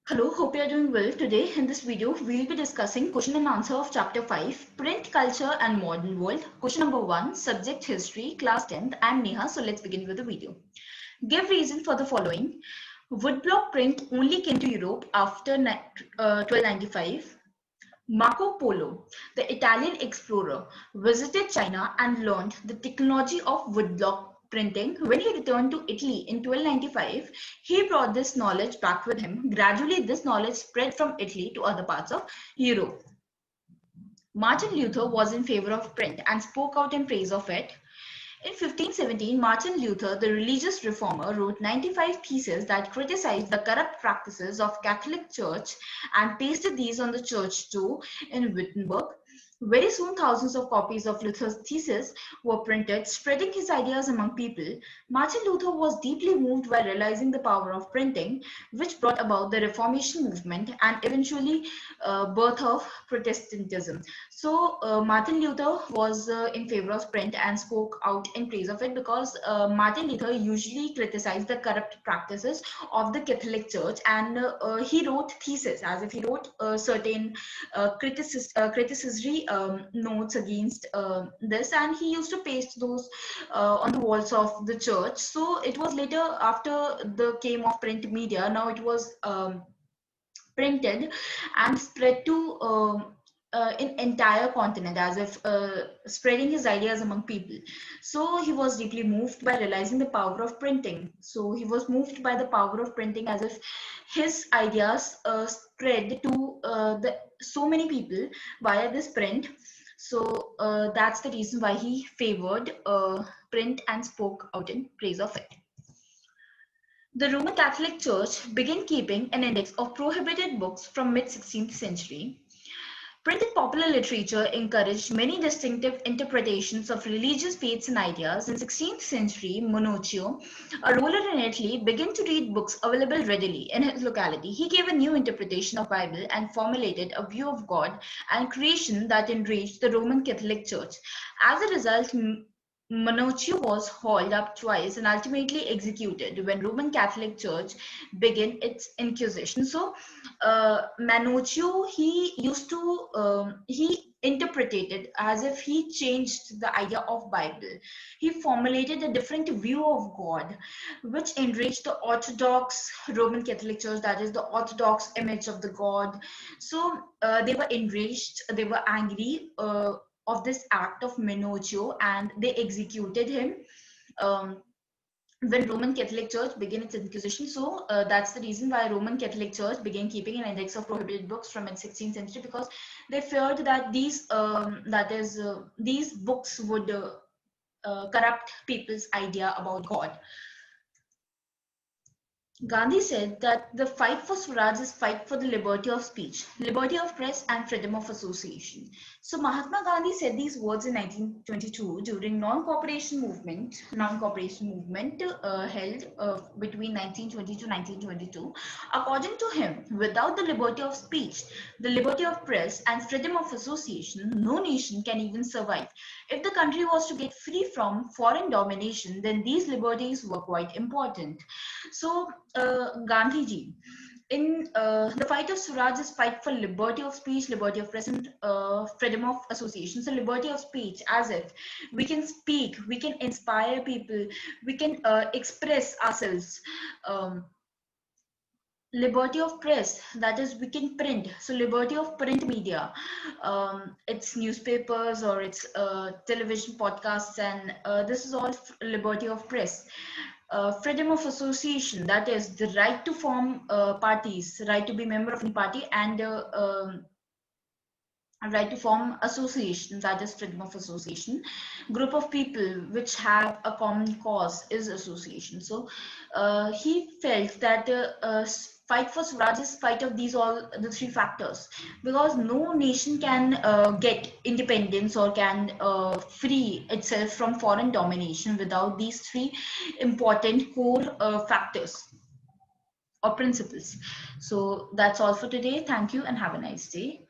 Hello, hope you are doing well. Today in this video, we will be discussing question and answer of chapter 5, Print Culture and Modern World. Question number 1, Subject History, Class 10th. I am Neha, so let's begin with the video. Give reason for the following. Woodblock print only came to Europe after 1295. Marco Polo, the Italian explorer, visited China and learned the technology of woodblock printing. When he returned to Italy in 1295, he brought this knowledge back with him. Gradually, this knowledge spread from Italy to other parts of Europe. Martin Luther was in favor of print and spoke out in praise of it. In 1517, Martin Luther, the religious reformer, wrote 95 theses that criticized the corrupt practices of Catholic Church and pasted these on the church door in Wittenberg. Very soon, thousands of copies of Luther's theses were printed, spreading his ideas among people. Martin Luther was deeply moved by realizing the power of printing, which brought about the Reformation movement and eventually birth of Protestantism. So Martin Luther was in favor of print and spoke out in praise of it because Martin Luther usually criticized the corrupt practices of the Catholic Church, and he wrote theses, as if he wrote certain criticism notes against this, and he used to paste those on the walls of the church. So it was later, after the came of print media, now it was printed and spread to in entire continent, as if spreading his ideas among people. So he was deeply moved by realizing the power of printing. So he was moved by the power of printing, as if his ideas spread to so many people via this print. So that's the reason why he favored print and spoke out in praise of it. The Roman Catholic Church began keeping an index of prohibited books from mid-16th century. Printed popular literature encouraged many distinctive interpretations of religious faiths and ideas. In 16th century, Monuccio, a ruler in Italy, began to read books available readily in his locality. He gave a new interpretation of Bible and formulated a view of God and creation that enriched the Roman Catholic Church. As a result, Monuccio was hauled up twice and ultimately executed when Roman Catholic Church began its Inquisition. So Manuccio, he used to he interpreted it as if he changed the idea of Bible. He formulated a different view of God, which enriched the Orthodox Roman Catholic Church, that is the Orthodox image of the God. So they were enraged, they were angry of this act of Manuccio, and they executed him when Roman Catholic Church began its Inquisition. So that's the reason why Roman Catholic Church began keeping an index of prohibited books from mid-16th century, because they feared that these books would corrupt people's idea about God. Gandhi said that the fight for Swaraj is fight for the liberty of speech, liberty of press, and freedom of association. So Mahatma Gandhi said these words in 1922 during non-cooperation movement held between 1920 to 1922. According to him, without the liberty of speech, the liberty of press, and freedom of association, no nation can even survive. If the country was to get free from foreign domination, then these liberties were quite important. So Gandhiji, in the fight of Swaraj is fight for liberty of speech, liberty of press, and freedom of association. So liberty of speech, as if we can speak, we can inspire people, we can express ourselves. Liberty of press, that is, we can print. So liberty of print media, it's newspapers or it's television, podcasts, and this is all liberty of press. Freedom of association, that is the right to form parties, right to be member of any party, and right to form association, that is freedom of association. Group of people which have a common cause is association. So he felt that fight for Swaraj is fight of these all the three factors, because no nation can get independence or can free itself from foreign domination without these three important core factors or principles. So that's all for today. Thank you and have a nice day.